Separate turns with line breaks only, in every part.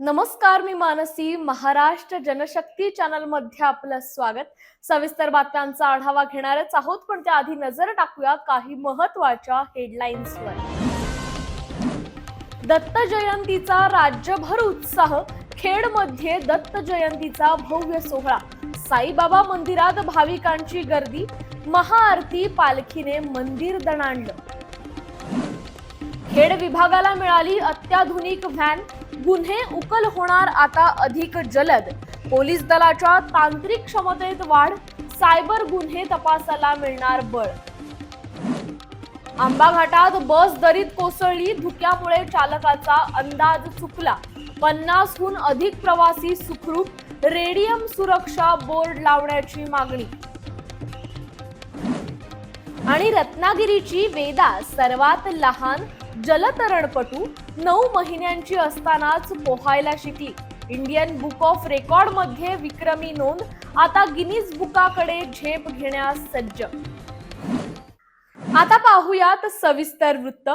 नमस्कार, मी मानसी. महाराष्ट्र जनशक्ती चॅनल मध्ये आपलं स्वागत. सविस्तर बातम्यांचा आढावा घेणारच आहोत, पण त्याआधी नजर टाकूया काही महत्त्वाच्या हेडलाईन्सवर. दत्त जयंतीचा राज्यभर उत्साह. खेडमध्ये दत्त जयंतीचा भव्य सोहळा. साईबाबा मंदिरात भाविकांची गर्दी. महाआरती, पालखीने मंदिर दणाणलं. खेड विभागाला मिळाली अत्याधुनिक व्हॅन. गुन्हे उकल होणार आता अधिक जलद. पोलीस दलाच्या तांत्रिक क्षमतेत वाढ. सायबर गुन्हे तपासाला मिळणार बळ. आंबा घाटात बस दरीत कोसळली. धुक्यामुळे चालकाचा अंदाज चुकला. 50हून अधिक प्रवासी सुखरूप. रेडियम सुरक्षा बोर्ड लावण्याची मागणी. आणि रत्नागिरीची वेदा सर्वात लहान जलतरणपटू 9 महिन्यांची असतानाच पोहायला शिकली. इंडियन बुक ऑफ रेकॉर्ड मध्ये विक्रमी नोंद. आता गिनीज बुकाकडे झेप घेण्यास सज्ज. आता पाहूयात सविस्तर वृत्त.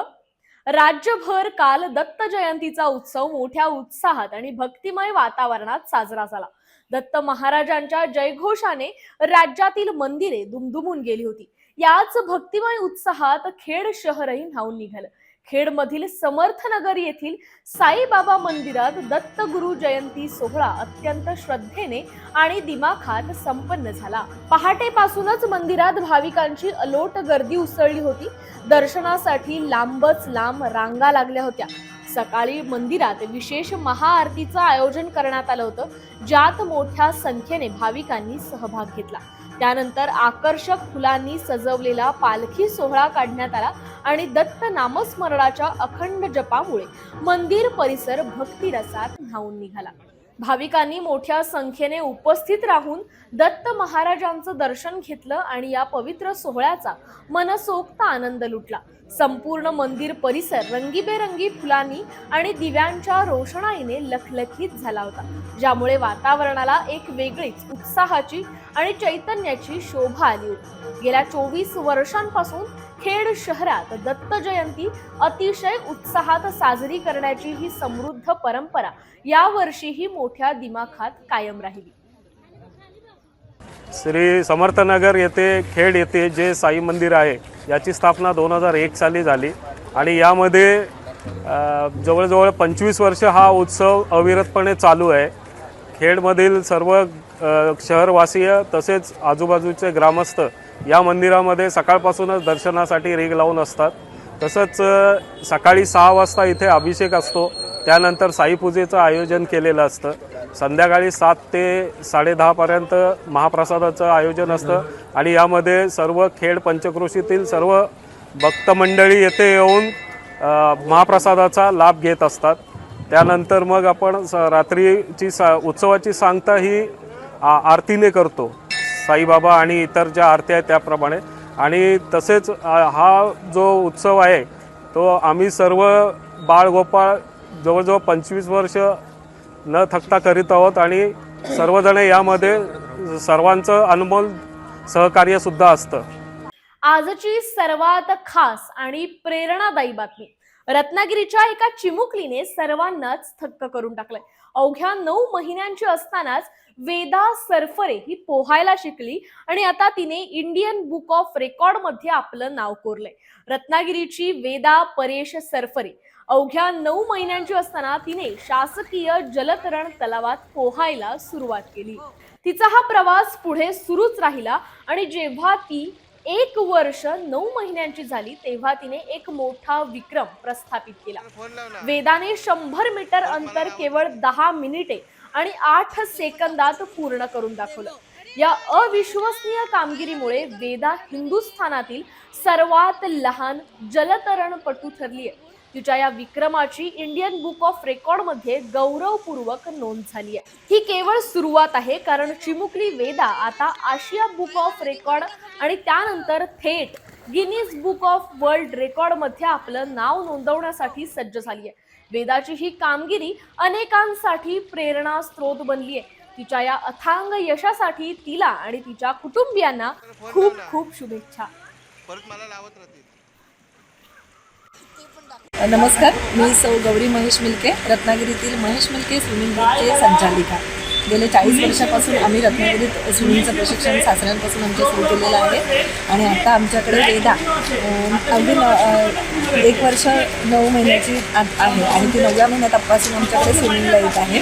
राज्यभर काल दत्त जयंतीचा उत्सव मोठ्या उत्साहात आणि भक्तिमय वातावरणात साजरा झाला. दत्त महाराजांच्या जयघोषाने राज्यातील मंदिरे दुमदुमून गेली होती. याच भक्तिमय उत्साहात खेड शहरही न्हाऊन निघालं. खेडमधील समर्थनगर येथील साईबाबा मंदिरात दत्त गुरु जयंती सोहळा अत्यंत श्रद्धेने आणि दिमाखात संपन्न झाला. पहाटेपासूनच मंदिरात भाविकांची अलोट गर्दी उसळली होती. दर्शनासाठी लांबच लांब रांगा लागल्या होत्या. सकाळी मंदिरात विशेष महाआरतीचं आयोजन करण्यात आलं होतं, ज्यात मोठ्या संख्येने भाविकांनी सहभाग घेतला. त्यानंतर आकर्षक फुलांनी सजवलेला पालखी सोहळा काढण्यात आला आणि दत्त नामस्मरणाच्या अखंड जपामुळे मंदिर परिसर भक्तिरसात न्हाऊन निघाला. भाविकांनी मोठ्या संख्येने उपस्थित राहून दत्त महाराजांचं दर्शन घेतलं आणि या पवित्र सोहळ्याचा मनसोक्त आनंद लुटला. संपूर्ण मंदिर परिसर रंगीबेरंगी फुलांनी आणि दिव्यांच्या रोषणाईने लखलखीत झाला होता, ज्यामुळे वातावरणाला एक वेगळीच उत्साहाची आणि चैतन्याची शोभा आली होती. गेल्या 24 वर्षांपासून खेड शहरात दत्त जयंती अतिशय उत्साहात साजरी करण्याची ही समृद्ध परंपरा यावर्षीही मोठ्या दिमाखात कायम राहिली.
श्री समर्थनगर येथे खेड येथे जे साई मंदिर आहे याची स्थापना 2001 साली झाली आणि यामध्ये जवळजवळ 25 वर्ष हा उत्सव अविरतपणे चालू आहे. खेडमधील सर्व शहरवासीय तसेच आजूबाजूचे ग्रामस्थ या मंदिरामध्ये सकाळपासूनच दर्शनासाठी रेघ लावून असतात. तसंच सकाळी 6 वाजता इथे अभिषेक असतो. त्यानंतर साईपूजेचं आयोजन केलेलं असतं. संध्याकाळी 7 ते 10:30 पर्यंत महाप्रसादाचं आयोजन असतं आणि यामध्ये सर्व खेड पंचक्रोशीतील सर्व भक्त मंडळी येथे येऊन महाप्रसादाचा लाभ घेत असतात. त्यानंतर मग आपण रात्रीची उत्सवाची सांगता ही आरतीने करतो, साईबाबा आणि इतर ज्या आरत्या आहेत त्याप्रमाणे. आणि तसेच हा जो उत्सव आहे तो आम्ही सर्व बाळगोपाळ जवळजवळ 25 वर्ष न थकता करीत आहोत आणि सर्वजण यामध्ये सर्वांचं अनमोल सहकार्य सुद्धा असतं.
आजची सर्वात खास आणि प्रेरणादायी बातमी. रत्नागिरीच्या एका चिमुकलीने सर्वांनाच थक्क करून टाकलंय. अवघ्या 9 महिन्यांची असतानाच वेदा सरफरे ही पोहायला शिकली आणि आता तिने इंडियन बुक ऑफ रेकॉर्ड मध्ये आपलं नाव कोरलंय. रत्नागिरीची वेदा परेश सरफरे अवघ्या 9 महिन्यांची असताना तिने शासकीय जलतरण तलावात पोहायला सुरुवात केली. तिचा हा प्रवास पुढे सुरूच राहिला आणि जेव्हा ती 1 वर्ष 9 महिन्यांची झाली तेव्हा तिने एक मोठा विक्रम प्रस्थापित केला. वेदाने 100 मीटर अंतर केवळ 10 मिनिटे आणि 8 सेकंदात पूर्ण करून दाखवलं. या अविश्वसनीय कामगिरीमुळे वेदा हिंदुस्थानातील सर्वात लहान जलतरणपटू ठरली आहे. तिच्या या विक्रमाची इंडियन बुक ऑफ रेकॉर्ड मध्ये गौरवपूर्वक नोंद झाली आहे. ही केवळ सुरुवात आहे, कारण चिमुकली वेदा आता आशिया बुक ऑफ रेकॉर्ड आणि त्यानंतर थेट Guinness book of world record मध्ये आपलं नाव नोंदवण्यासाठी सज्ज झाली आहे. वेदाची ही कामगिरी अनेकांसाठी प्रेरणा स्रोत बनली आहे. तिच्या या अथांग यशासाठी तिला आणि तिच्या कुटुंबियांना खूप खूप शुभेच्छा.
नमस्कार, मी सौ गौरी महेश मिल्के, रत्नागिरीतील महेश मिल्के स्विमिंग ग्रुपचे संचालिका. गेले 40 वर्षापासून आम्ही रत्नागिरीत स्विमिंगचं प्रशिक्षण सासऱ्यांपासून आमच्या सुरू केलेलं आहे आणि आता आमच्याकडे वेदा अगदी 1 वर्ष 9 महिन्याची आहे आणि ती 9व्या महिन्यापासून आमच्याकडे स्विमिंगला येत आहे.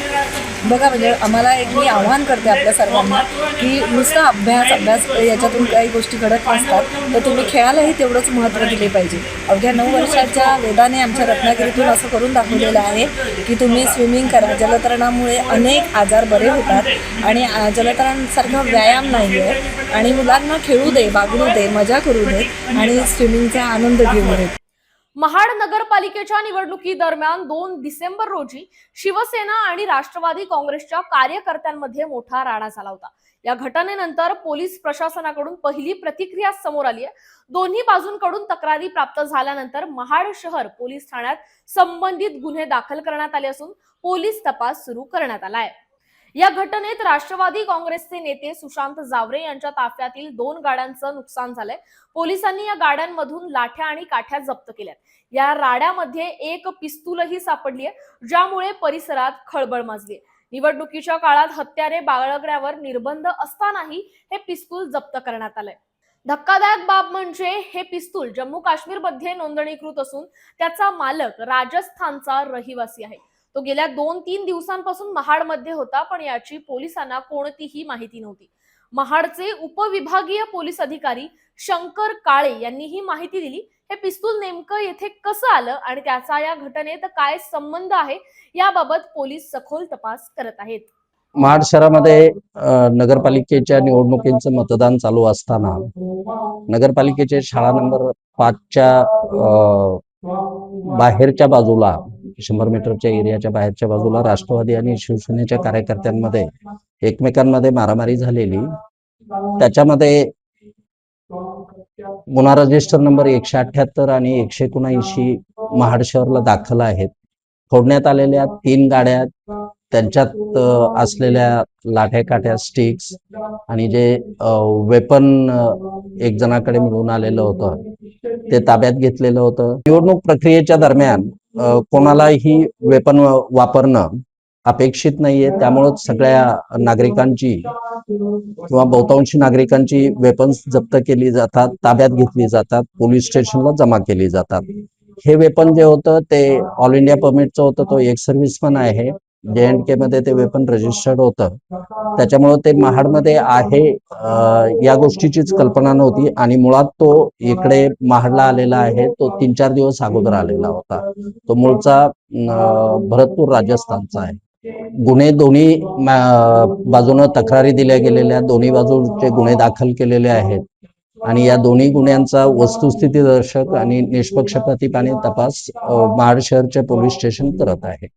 बघा, म्हणजे आम्हाला एक मी आव्हान करते आपल्या सर्वांना की नुसता अभ्यास याच्यातून काही गोष्टी घडत नसतात, तर तुम्ही खेळालाही तेवढंच महत्त्व दिले पाहिजे. अवघ्या 9 वर्षाच्या वेदाने आमच्या रत्नागिरीतून असं करून दाखवलेलं आहे की तुम्ही स्विमिंग करा. जलतरणामुळे अनेक आजार बरे होतात आणि जलतरणासारखा व्यायाम नाही आहे आणि मुलांना खेळू दे, बागडू दे, मजा करू दे आणि स्विमिंगचा आनंद घेऊ दे.
महाड नगरपालिकेच्या निवडणुकीदरम्यान 2 डिसेंबर रोजी शिवसेना आणि राष्ट्रवादी काँग्रेसच्या कार्यकर्त्यांमध्ये मोठा राडा झाला होता. या घटनेनंतर पोलीस प्रशासनाकडून पहिली प्रतिक्रिया समोर आली आहे. दोन्ही बाजूंकडून तक्रारी प्राप्त झाल्यानंतर महाड शहर पोलीस ठाण्यात संबंधित गुन्हे दाखल करण्यात आले असून पोलीस तपास सुरू करण्यात आला आहे. या घटनेत राष्ट्रवादी काँग्रेसचे नेते सुशांत जावरे यांच्या ताफ्यातील 2 गाड्यांचं नुकसान झालंय. पोलिसांनी या गाड्यांमधून लाठ्या आणि काठ्या जप्त केल्यात. या राड्यामध्ये एक पिस्तूलही सापडली आहे, ज्यामुळे परिसरात खळबळ माजली. निवडणुकीच्या काळात हत्यारे बाळगण्यावर निर्बंध असतानाही हे पिस्तूल जप्त करण्यात आलंय. धक्कादायक बाब म्हणजे हे पिस्तूल जम्मू काश्मीर मध्ये नोंदणीकृत असून त्याचा मालक राजस्थानचा रहिवासी आहे. तो गेल्या 2-3 दिवसांपासून महाडमध्ये होता, पण याची पोलिसांना कोणतीही माहिती नव्हती. महाडचे उपविभागीय पोलीस अधिकारी शंकर काळे यांनी ही माहिती दिली. हे पिस्तूल नेमकं येथे कसं आलं आणि त्याचा या घटनेत काय संबंध आहे, याबाबत पोलीस सखोल तपास करत आहेत.
महाड शहरामध्ये नगरपालिकेच्या निवडणुकीचं मतदान चालू असताना नगरपालिकेचे शाळा नंबर 5च्या बाहेरच्या बाजूला 100 मीटरच्या एरियाच्या बाहेरच्या बाजूला राष्ट्रवादी आणि शिवसेनेच्या कार्यकर्त्यांमध्ये एकमेकांमध्ये मारामारी झालेली. त्याच्यामध्ये गुन्हा रजिस्टर नंबर 178 आणि 179 महाड शहरला दाखल आहेत. फोडण्यात आलेल्या 3 गाड्या, त्यांच्यात असलेल्या लाठ्या काठ्या स्टिक्स आणि जे वेपन एक जणाकडे मिळून आलेलं होतं ते ताब्यात घेतलेलं होतं. निवडणूक प्रक्रियेच्या दरम्यान कोणालाही वेपन वापरणं अपेक्षित नाहीये, त्यामुळे सगळ्या नागरिकांची किंवा बहुतांशी नागरिकांची वेपन्स जप्त केली जातात, ताब्यात घेतली जातात, पोलीस स्टेशनला जमा केली जातात. हे वेपन जे होतं ते ऑल इंडिया परमिटचं होतं, तो एक सर्व्हिसमन आहे. JNK मध्ये ते वेपन रजिस्टर्ड होतं, त्याच्यामुळे ते महाडमध्ये आहे या गोष्टीचीच कल्पना नव्हती आणि मुळात तो इकडे महाडला आलेला आहे. तो 3-4 दिवस अगोदर आलेला होता. तो मूळचा भरतपूर राजस्थानचा आहे. गुन्हे दोन्ही बाजूनं तक्रारी दिल्या गेलेल्या, दोन्ही बाजूचे गुन्हे दाखल केलेले आहेत आणि या दोन्ही गुन्ह्यांचा वस्तुस्थिती दर्शक आणि निष्पक्षपातीपणे तपास महाड शहरचे पोलीस स्टेशन करत आहे.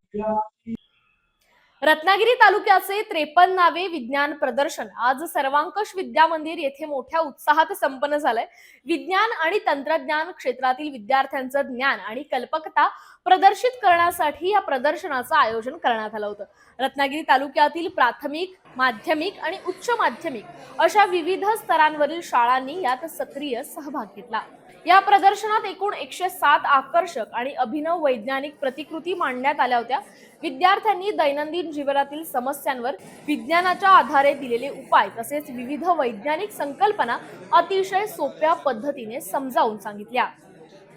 रत्नागिरी तालुक्याचे 53वे विज्ञान प्रदर्शन आज सर्वांकष विद्या मंदिर येथे मोठ्या उत्साहात संपन्न झालंय. विज्ञान आणि तंत्रज्ञान क्षेत्रातील विद्यार्थ्यांचं ज्ञान आणि कल्पकता प्रदर्शित करण्यासाठी या प्रदर्शनाचं आयोजन करण्यात आलं होतं. रत्नागिरी तालुक्यातील प्राथमिक, माध्यमिक आणि उच्च माध्यमिक अशा विविध स्तरांवरील शाळांनी यात सक्रिय सहभाग घेतला. या प्रदर्शनात एकूण 107 आकर्षक आणि अभिनव वैज्ञानिक प्रतिकृती मांडण्यात आल्या होत्या. विद्यार्थ्यांनी दैनंदिन जीवनातील समस्यांवर विज्ञानाच्या आधारे दिलेले उपाय तसेच विविध वैज्ञानिक संकल्पना अतिशय सोप्या पद्धतीने समजावून सांगितल्या.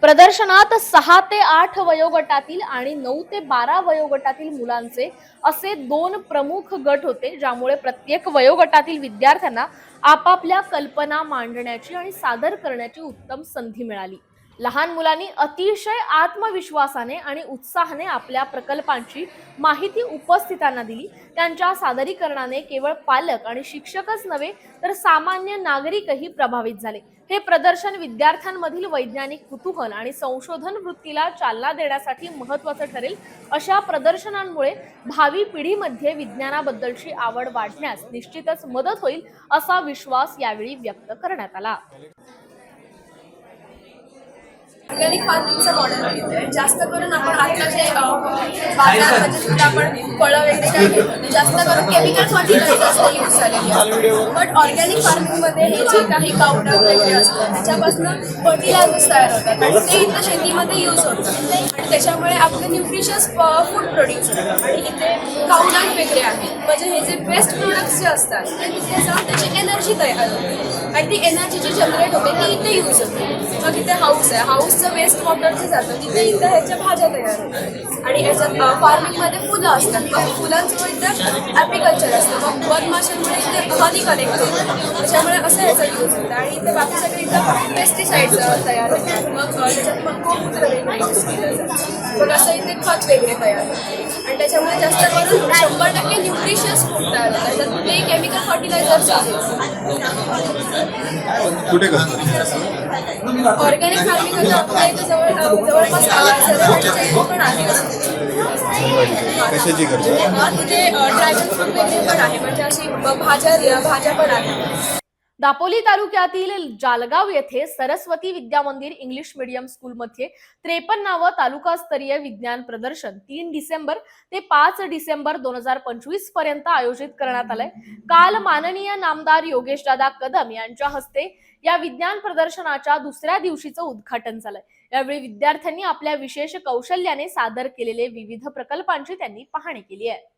प्रदर्शनात 6 ते 8 वयोगटातील आणि 9 ते 12 वयोगटातील मुलांचे असे 2 प्रमुख गट होते, ज्यामुळे प्रत्येक वयोगटातील विद्यार्थ्यांना आपापल्या कल्पना मांडण्याची आणि सादर करण्याची उत्तम संधी मिळाली. लहान मुलांनी अतिशय आत्मविश्वासाने आणि उत्साहाने आपल्या प्रकल्पांची माहिती उपस्थितांना दिली. त्यांच्या सादरीकरणाने केवळ पालक आणि शिक्षकच नव्हे तर सामान्य नागरिकही प्रभावित झाले. हे प्रदर्शन विद्यार्थ्यांमधील वैज्ञानिक कुतूहल आणि संशोधन वृत्तीला चालना देण्यासाठी महत्त्वाचं ठरेल. अशा प्रदर्शनांमुळे भावी पिढीमध्ये विज्ञानाबद्दलची आवड वाढण्यास निश्चितच मदत होईल असा विश्वास यावेळी व्यक्त करण्यात आला.
ऑर्गॅनिक फार्मिंगचं मॉडेल घेतोय. जास्त करून आपण आता जे बाजारामध्ये सुद्धा आपण फळं वगैरे काय घेतो ते जास्त करून केमिकल फर्टिलायझर्स यूज झालेली असतात. बट ऑर्गॅनिक फार्मिंगमध्ये हे जे काही कावडं वगैरे असतं त्याच्यापासून फर्टिलायझर्स तयार होतात आणि ते इथं शेतीमध्ये यूज होतात आणि त्याच्यामुळे आपलं न्यूट्रिशियस फूड प्रोड्यूस होतं. आणि इथे कावडं वगैरे आहेत म्हणजे हे जे वेस्ट प्रोडक्ट्स जे असतात ते तिथे जाऊन त्याची एनर्जी तयार होते आणि ती एनर्जी जी जनरेट होते ती इथे यूज होते. मग इथे हाऊस आहे, हाऊसचं वेस्ट वॉटर जे जातं तिथे इथं ह्याच्या भाज्या तयार होतात आणि याच्यात फार्मिंगमध्ये फुलं असतात. मग फुलांचं इथं ॲग्रिकल्चर असतं. मग मधमाशांमुळे इथे हनी कनेक्ट होतं त्याच्यामुळे असं ह्याचा यूज होतं आणि इथे बाकी सगळे इथं पेस्टिसाइड्स तयार होतात. मग त्याच्यात मग गोमूत्र वगैरे यूज केलं जातं. मग असं इथे खत वगैरे तयार होतं आणि त्याच्यामुळे जास्त करून 100% न्यूट्रिशियस फूड तयार होतं. त्याच्यात कुठेही केमिकल फर्टिलायझर्स
कुठे करतो?
ऑर्गॅनिक फार्मिंग म्हणजे आपल्या इथे जवळपास सराफाटीच्या इथे पण आहे.
कशाची करतो?
तिथे ड्रॅगन फ्रूट वगैरे पण आहे म्हणजे अशी भाज्या पण आहेत.
दापोली तालुक्यातील जालगाव येथे सरस्वती विद्या मंदिर इंग्लिश मीडियम स्कूलमध्ये 53व तालुकास्तरीय विज्ञान प्रदर्शन 3 डिसेंबर ते 5 डिसेंबर 2025 पर्यंत आयोजित करण्यात आलंय. काल माननीय नामदार योगेशदादा कदम यांच्या हस्ते या विज्ञान प्रदर्शनाच्या दुसऱ्या दिवशीचं उद्घाटन झालंय. यावेळी विद्यार्थ्यांनी आपल्या विशेष कौशल्याने सादर केलेले विविध प्रकल्पांची त्यांनी पाहणी केली आहे.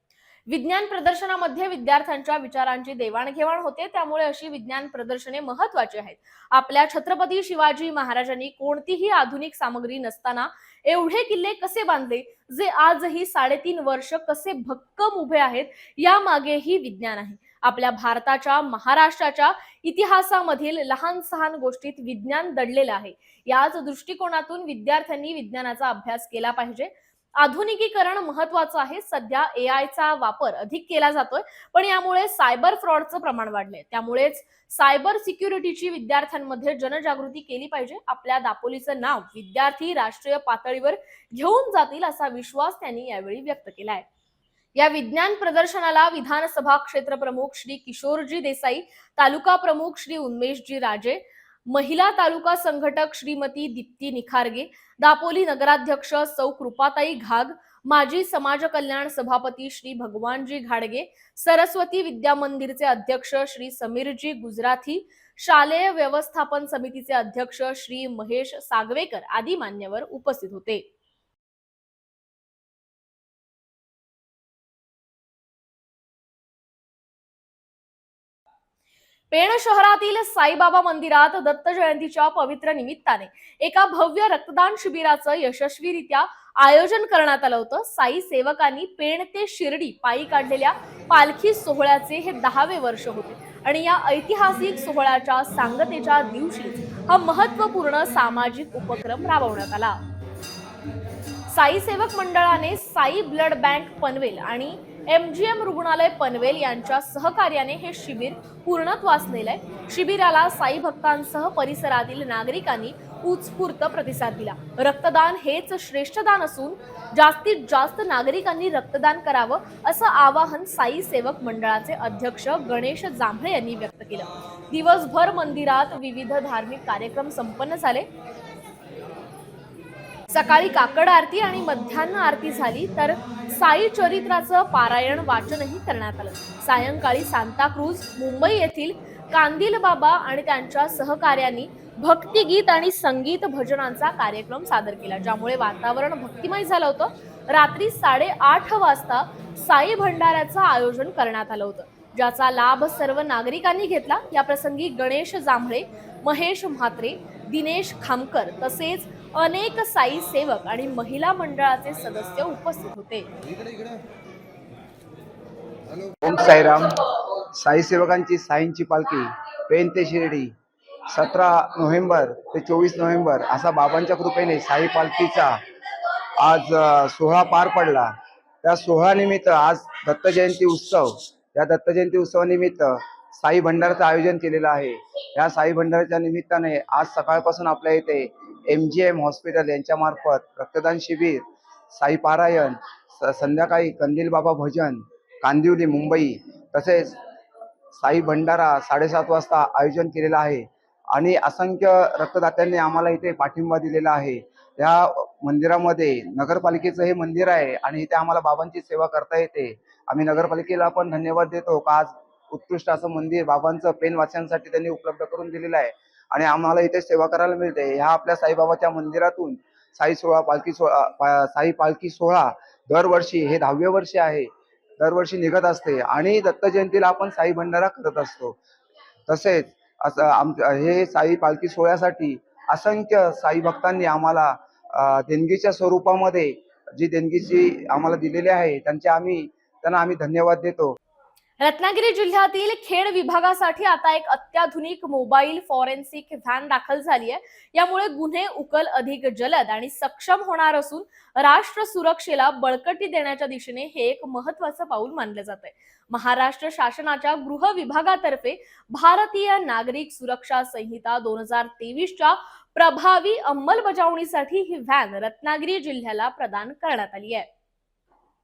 विज्ञान प्रदर्शनामध्ये विद्यार्थ्यांच्या विचारांची देवाणघेवाण होते, त्यामुळे अशी विज्ञान प्रदर्शने महत्त्वाची आहेत. आपल्या छत्रपती शिवाजी महाराजांनी कोणतीही आधुनिक सामग्री नसताना एवढे किल्ले कसे बांधले, जे आजही 3.5 वर्ष कसे भक्कम उभे आहेत, यामागेही विज्ञान आहे. आपल्या भारताच्या महाराष्ट्राच्या इतिहासामधील लहान सहान गोष्टीत विज्ञान दडलेलं आहे. याच दृष्टिकोनातून विद्यार्थ्यांनी विज्ञानाचा अभ्यास केला पाहिजे. आधुनिकीकरण महत्वाचं आहे. सध्या एआयचा वापर अधिक केला जातोय, पण यामुळे सायबर फ्रॉडचं प्रमाण वाढलंय. त्यामुळेच सायबर सिक्युरिटीची विद्यार्थ्यांमध्ये जनजागृती केली पाहिजे. आपल्या दापोलीचं नाव विद्यार्थी राष्ट्रीय पातळीवर घेऊन जातील असा विश्वास त्यांनी यावेळी व्यक्त केलाय. या विज्ञान प्रदर्शनाला विधानसभा क्षेत्र प्रमुख श्री किशोरजी देसाई, तालुका प्रमुख श्री उन्मेशजी राजे, महिला तालुका संघटक श्रीमती दीप्ती निखारगे, दापोली नगराध्यक्ष सौ कृपाताई घाग, माजी समाज कल्याण सभापती श्री भगवानजी घाडगे, सरस्वती विद्या मंदिरचे अध्यक्ष श्री समीरजी गुजराथी, शालेय व्यवस्थापन समितीचे अध्यक्ष श्री महेश सागवेकर आदी मान्यवर उपस्थित होते. पेण शहरातील साईबाबा मंदिरात दत्त जयंतीच्या पवित्र निमित्ताने एका भव्य रक्तदान शिबिराचं यशस्वीरित्या आयोजन करण्यात आलं होतं. साई सेवकांनी पेण ते शिर्डी पायी काढलेल्या पालखी सोहळ्याचे हे 10वे वर्ष होते आणि या ऐतिहासिक सोहळ्याच्या सांगतेच्या दिवशी हा महत्त्वपूर्ण सामाजिक उपक्रम राबवण्यात आला. साई सेवक मंडळाने साई ब्लड बँक पनवेल आणि MGM रुग्णालय पनवेल यांच्या सहकार्याने हे शिबिर पूर्णत्वास नेलंय. शिबिराला साई भक्तांसह परिसरातील नागरिकांनी उत्स्फूर्त प्रतिसाद दिला. रक्तदान हेच श्रेष्ठ दान असून जास्तीत जास्त नागरिकांनी रक्तदान करावं असं आवाहन साई सेवक मंडळाचे अध्यक्ष गणेश जांभळे यांनी व्यक्त केलं. दिवसभर मंदिरात विविध धार्मिक कार्यक्रम संपन्न झाले. सकाळी काकड आरती आणि मध्यान्ह आरती झाली, तर साई चरित्राचं पारायण वाचनही करण्यात आलं. सायंकाळी सांताक्रूज मुंबई येथील कांदिल बाबा आणि त्यांच्या सहकार्यांनी भक्तिगीत आणि संगीत भजनांचा कार्यक्रम सादर केला, ज्यामुळे वातावरण भक्तिमय झालं होतं. रात्री 8:30 वाजता साई भंडाऱ्याचं आयोजन करण्यात आलं होतं, ज्याचा लाभ सर्व नागरिकांनी घेतला. या प्रसंगी गणेश जांभळे, महेश म्हात्रे, दिनेश खामकर तसेच अनेक साई सेवक आणि महिला मंडळाचे सदस्य उपस्थित होते.
ओम साईराम. साई सेवकांची साईंची पालखी पेण ते शिर्डी 17 नोव्हेंबर ते 24 नोव्हेंबर असा बाबांच्या कृपेने साई पालखीचा आज सोहळा पार पडला. त्या सोहळ्यानिमित्त आज दत्त जयंती उत्सव, या दत्त जयंती उत्सवानिमित्त साई भंडाराचं आयोजन केलेलं आहे. या साई भंडाराच्या निमित्ताने आज सकाळपासून आपल्या इथे MGM हॉस्पिटल यांच्या मार्फत रक्तदान शिबिर, साई पारायण, संध्याकाळी कंदील बाबा भजन, कांदिवली मुंबई तसेच साई भंडारा 7:30 वाजता आयोजन केलेलं आहे. आणि असंख्य रक्तदात्यांनी आम्हाला इथे पाठिंबा दिलेला आहे. या मंदिरामध्ये नगरपालिकेचं हे मंदिर आहे आणि इथे आम्हाला बाबांची सेवा करता येते. आम्ही नगरपालिकेला पण धन्यवाद देतो का आज उत्कृष्ट असं मंदिर बाबांचं पेन वाचण्यासाठी त्यांनी उपलब्ध करून दिलेलं आहे आणि आम्हाला इथे सेवा करायला मिळते. ह्या आपल्या साईबाबाच्या मंदिरातून साई पालखी सोहळा दरवर्षी हे 10वे वर्ष आहे, दरवर्षी निघत असते आणि दत्त जयंतीला आपण साई भंडारा करत असतो. तसेच असं हे साई पालखी सोहळ्यासाठी असंख्य साई भक्तांनी आम्हाला देणगीच्या स्वरूपामध्ये जी देणगीची आम्हाला दिलेली आहे त्यांना आम्ही धन्यवाद देतो.
रत्नागिरी जिल्ह्यातील खेड विभागासाठी आता एक अत्याधुनिक मोबाईल फॉरेन्सिक व्हॅन दाखल झाली आहे. यामुळे गुन्हे उकल अधिक जलद आणि सक्षम होणार असून राष्ट्र सुरक्षेला बळकटी देण्याच्या दिशेने हे एक महत्त्वाचं पाऊल मानले जाते. महाराष्ट्र शासनाच्या गृह विभागातर्फे भारतीय नागरिक सुरक्षा संहिता 2023च्या प्रभावी अंमलबजावणीसाठी ही व्हॅन रत्नागिरी जिल्ह्याला प्रदान करण्यात आली आहे.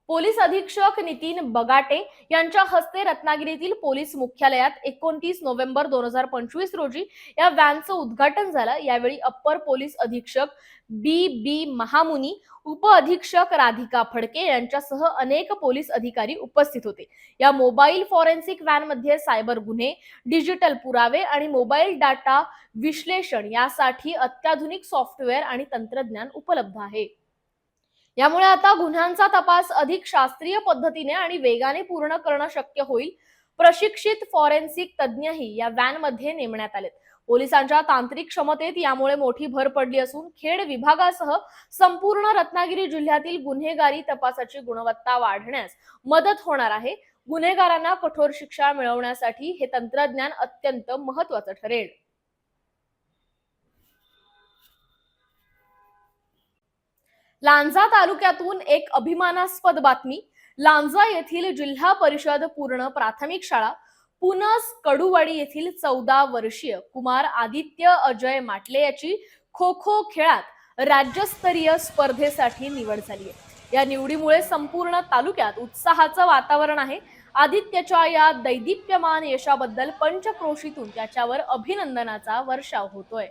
पोलीस अधीक्षक नितीन बगाटे यांच्या हस्ते रत्नागिरीतील पोलीस मुख्यालयात 29 नोव्हेंबर 2025 रोजी या व्हॅनचं उद्घाटन झालं. यावेळी अप्पर पोलीस अधीक्षक बी महामुनी, उप अधीक्षक राधिका फडके यांच्यासह अनेक पोलीस अधिकारी उपस्थित होते. या मोबाईल फॉरेन्सिक व्हॅन मध्ये सायबर गुन्हे, डिजिटल पुरावे आणि मोबाईल डाटा विश्लेषण यासाठी अत्याधुनिक सॉफ्टवेअर आणि तंत्रज्ञान उपलब्ध आहे. यामुळे आता गुन्ह्यांचा तपास अधिक शास्त्रीय पद्धतीने आणि वेगाने पूर्ण करणं शक्य होईल. प्रशिक्षित फॉरेन्सिक तज्ज्ञही या व्हॅन मध्ये नेमण्यात आलेत. पोलिसांच्या तांत्रिक क्षमतेत यामुळे मोठी भर पडली असून खेड विभागासह संपूर्ण रत्नागिरी जिल्ह्यातील गुन्हेगारी तपासाची गुणवत्ता वाढण्यास मदत होणार आहे. गुन्हेगारांना कठोर शिक्षा मिळवण्यासाठी हे तंत्रज्ञान अत्यंत महत्त्वाचं ठरेल. लांजा तालुक्यातून एक अभिमानास्पद बातमी. लांजा येथील जिल्हा परिषद पूर्ण प्राथमिक शाळा पुनस कडूवाडी येथील 14 वर्षीय कुमार आदित्य अजय माटले याची खो खो खेळात राज्यस्तरीय स्पर्धेसाठी निवड झाली आहे. या निवडीमुळे संपूर्ण तालुक्यात उत्साहाचं वातावरण आहे. आदित्यच्या या दैदिप्यमान यशाबद्दल पंचक्रोशीतून त्याच्यावर अभिनंदनाचा वर्षाव होतोय.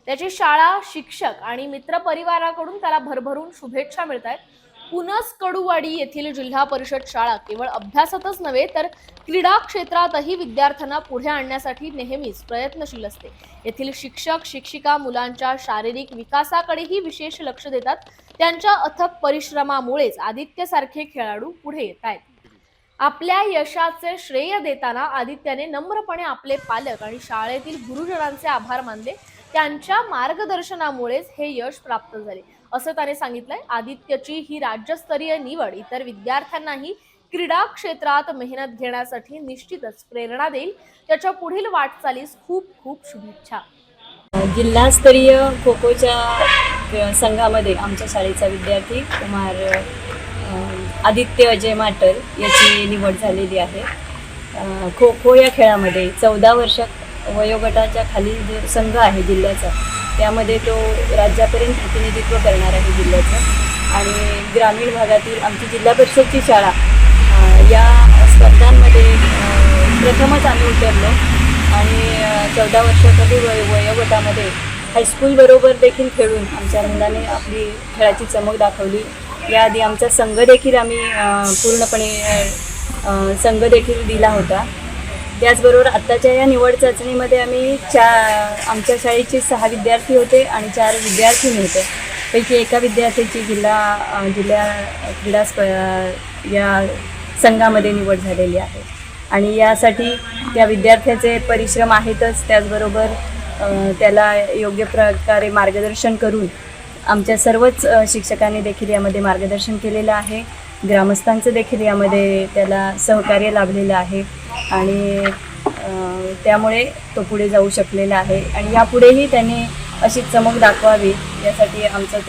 त्याची शाळा, शिक्षक आणि मित्र परिवाराकडून त्याला भरभरून शुभेच्छा मिळत आहेत. पुनस कडूवाडी येथील जिल्हा परिषद शाळा केवळ अभ्यासातच नव्हे तर क्रीडा क्षेत्रातही विद्यार्थ्यांना पुढे आणण्यासाठी नेहमीच प्रयत्नशील असते. येथील शिक्षक शिक्षिका मुलांच्या शारीरिक विकासाकडेही विशेष लक्ष देतात. त्यांच्या अथक परिश्रमामुळेच आदित्यसारखे खेळाडू पुढे येत आहेत. आपल्या यशाचे श्रेय देताना आदित्याने नम्रपणे आपले पालक आणि शाळेतील गुरुजनांचे आभार मानले. त्यांच्या मार्गदर्शनामुळेच हे यश प्राप्त झाले असं त्याने सांगितलंय. आदित्यची ही राज्यस्तरीय निवड इतर विद्यार्थ्यांनाही क्रीडा क्षेत्रात मेहनत घेण्यासाठी निश्चितच प्रेरणा देईल. त्याच्या पुढील वाटचालीस खूप खूप शुभेच्छा.
जिल्हास्तरीय खो खोच्या संघामध्ये आमच्या शाळेचा विद्यार्थी कुमार आदित्य अजय माटल याची निवड झालेली आहे. खो खो या खेळामध्ये 14 वर्ष वयोगटाच्या खालील जो संघ आहे जिल्ह्याचा त्यामध्ये तो राज्यापर्यंत प्रतिनिधित्व करणार आहे जिल्ह्याचं. आणि ग्रामीण भागातील आमची जिल्हा परिषदची शाळा या स्पर्धांमध्ये प्रथमच आम्ही उतरलो आणि 14 वर्षाखालील वयोगटामध्ये हायस्कूलबरोबर देखील खेळून आमच्या मुलाने आपली खेळाची चमक दाखवली. याआधी आमचा संघ देखील आम्ही पूर्णपणे संघ देखील दिला होता. त्याचबरोबर आत्ताच्या या निवड चाचणीमध्ये आम्ही आमच्या शाळेचे 6 विद्यार्थी होते आणि 4 विद्यार्थिनी होते. पैकी एका विद्यार्थ्याची जिल्हा क्रीडा या संघामध्ये निवड झालेली आहे. आणि यासाठी त्या विद्यार्थ्याचे परिश्रम आहेतच, त्याचबरोबर त्याला योग्य प्रकारे मार्गदर्शन करून आमच्या सर्वच शिक्षकांनी देखील यामध्ये मार्गदर्शन केलेलं आहे. ग्रामस्थांचं देखील यामध्ये त्याला सहकार्य लाभलेलं आहे आणि त्यामुळे तो पुढे जाऊ शकलेला आहे. आणि यापुढेही त्याने अशी चमक दाखवावी यासाठी आमचं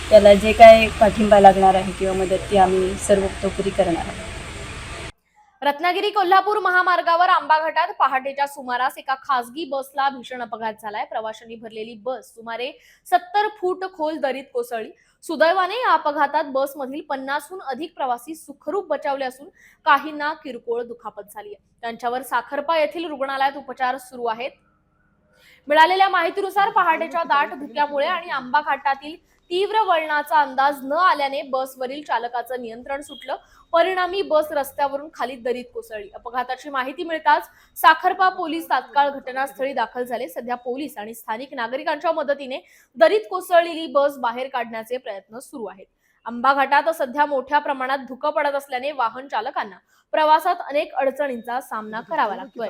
त्याला जे काय पाठिंबा लागणार आहे किंवा मदत ती आम्ही सर्वतोपरी करणार आहोत.
रत्नागिरी कोल्हापूर महामार्गावर आंबा घाटात पहाटेच्या सुमारास एका खासगी बसला भीषण अपघात झालाय. प्रवाशांनी भरलेली बस सुमारे 70 फूट खोल दरीत कोसळली. सुदैवाने या अपघातात बसमधील 50हून अधिक प्रवासी सुखरूप बचावले असून काहींना किरकोळ दुखापत झाली आहे. त्यांच्यावर साखरपा येथील रुग्णालयात उपचार सुरू आहेत. मिळालेल्या माहितीनुसार पहाटेच्या दाट धुक्यामुळे आणि आंबा घाटातील तीव्र वळणाचा अंदाज न आल्याने बसवरील चालकाचं नियंत्रण सुटलं. परिणामी बस रस्त्यावरून खाली दरीत कोसळली. अपघाताची माहिती मिळताच साखरपा पोलीस तात्काळ घटनास्थळी दाखल झाले. सध्या पोलीस आणि स्थानिक नागरिकांच्या मदतीने दरीत कोसळलेली बस बाहेर काढण्याचे प्रयत्न सुरू आहेत. आंबा घाटात सध्या मोठ्या प्रमाणात धुकं पडत असल्याने वाहन चालकांना प्रवासात अनेक अडचणींचा सामना करावा लागतोय.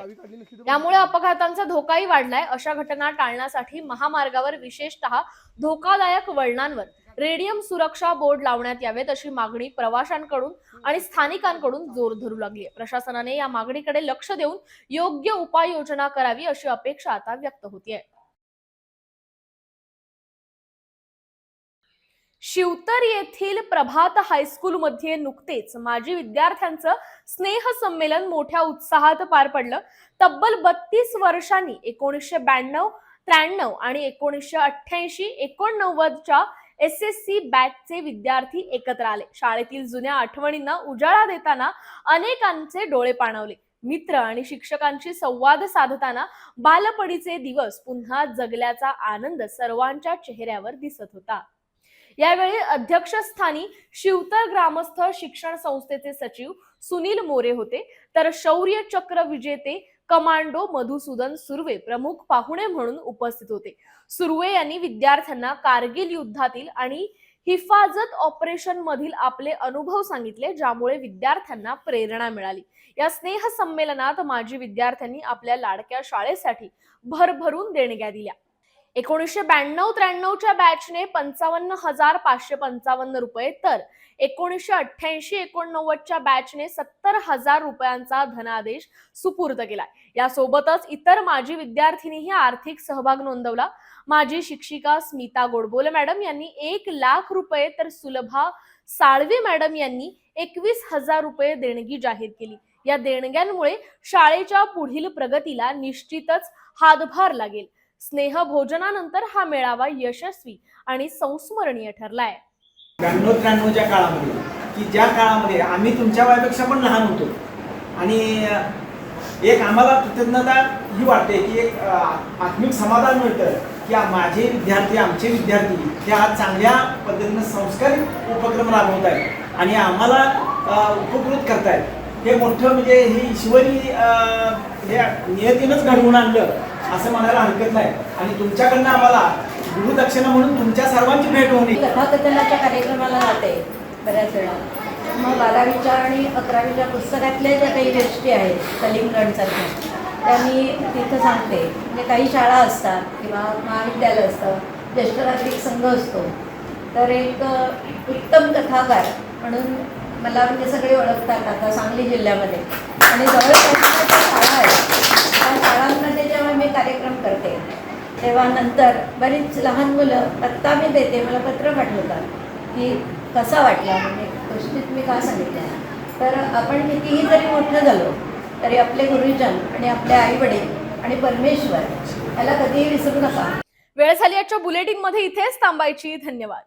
त्यामुळे अपघातांचा धोकाही वाढलाय. अशा घटना टाळण्यासाठी महामार्गावर विशेषतः धोकादायक वळणांवर रेडियम सुरक्षा बोर्ड लावण्यात यावेत अशी मागणी प्रवाशांकडून आणि स्थानिकांकडून जोर धरू लागली आहे. प्रशासनाने या मागणीकडे लक्ष देऊन योग्य उपाययोजना करावी अशी अपेक्षा आता व्यक्त होतीये. शिवतर येथील प्रभात हायस्कूलमध्ये नुकतेच माजी विद्यार्थ्यांचं स्नेह संमेलन मोठ्या उत्साहात पार पडलं. तब्बल 32 वर्षांनी 1992, 93 आणि 1988, 89च्या SSC बॅचचे विद्यार्थी एकत्र आले. शाळेतील जुन्या आठवणींना उजाळा देताना अनेकांचे डोळे पाणावले. मित्र आणि शिक्षकांशी संवाद साधताना बालपणीचे दिवस पुन्हा जगल्याचा आनंद सर्वांच्या चेहऱ्यावर दिसत होता. यावेळी अध्यक्षस्थानी शिवतर ग्रामस्थ शिक्षण संस्थेचे सचिव सुनील मोरे होते, तर शौर्य चक्र विजेते कमांडो मधुसूदन सुर्वे प्रमुख पाहुणे म्हणून उपस्थित होते. सुर्वे यांनी विद्यार्थ्यांना कारगिल युद्धातील आणि हिफाजत ऑपरेशन मधील आपले अनुभव सांगितले, ज्यामुळे विद्यार्थ्यांना प्रेरणा मिळाली. या स्नेह संमेलनात माजी विद्यार्थ्यांनी आपल्या लाडक्या शाळेसाठी भरभरून देणग्या दिल्या. 1992-93च्या बॅचने 55,555 रुपये, तर 1988-89च्या बॅचने 70,000 रुपयांचा धनादेश सुपूर्द केला. यासोबतच इतर माजी विद्यार्थ्यांनीही आर्थिक सहभाग नोंदवला. माजी शिक्षिका स्मिता गोडबोले मॅडम यांनी 1 लाख रुपये, तर सुलभा साळवे मॅडम यांनी 21,000 रुपये देणगी जाहीर केली. या देणग्यांमुळे शाळेच्या पुढील प्रगतीला निश्चितच हातभार लागेल. स्नेह भोजनानंतर हा मेळावा यशस्वी आणि संस्मरणीय ठरलाय.
92-93च्या काळामध्ये, की ज्या काळामध्ये आम्ही तुमच्या वयापेक्षा पण लहान होतो आणि एक आम्हाला कृतज्ञता ही वाटते की एक आत्मिक समाधान मिळतं की माझे विद्यार्थी, आमचे विद्यार्थी हे आज चांगल्या पद्धतीनं संस्कारिक उपक्रम राबवत आहेत आणि आम्हाला उपकृत करतायत. हे मोठं म्हणजे ही ईश्वरी हे नियतीनंच घडवून आणलं असं म्हणायला हरकत नाही. आणि तुमच्याकडनं आम्हाला गुरुदक्षिणा म्हणून तुमच्या सर्वांची भेट होणे.
कथाकथनाच्या कार्यक्रमाला जाते बऱ्याच वेळा. मग 12वीच्या आणि 11वीच्या पुस्तकातल्या ज्या काही गोष्टी आहेत कलिंगडसारख्या, त्या मी तिथं सांगते. म्हणजे काही शाळा असतात किंवा महाविद्यालय असतं, ज्येष्ठ नागरिक संघ असतो, तर एक उत्तम कथाकार म्हणून मला म्हणजे सगळे ओळखतात आता सांगली जिल्ह्यामध्ये. आणि जवळपासच्या ज्या शाळा आहेत त्या शाळांमध्ये जेव्हा मी कार्यक्रम करते तेव्हा नंतर बरीच लहान मुलं आत्ता मी देते, मला पत्र पाठवतात की कसा वाटला, म्हणजे गोष्टीत मी का सांगितल्या. तर आपण कितीही जरी मोठं झालो तरी आपले गुरुजन आणि आपले आई वडील आणि परमेश्वर याला कधीही विसरू नका.
वेळ झाली आजच्या बुलेटिन मध्ये इथेच थांबायची. धन्यवाद.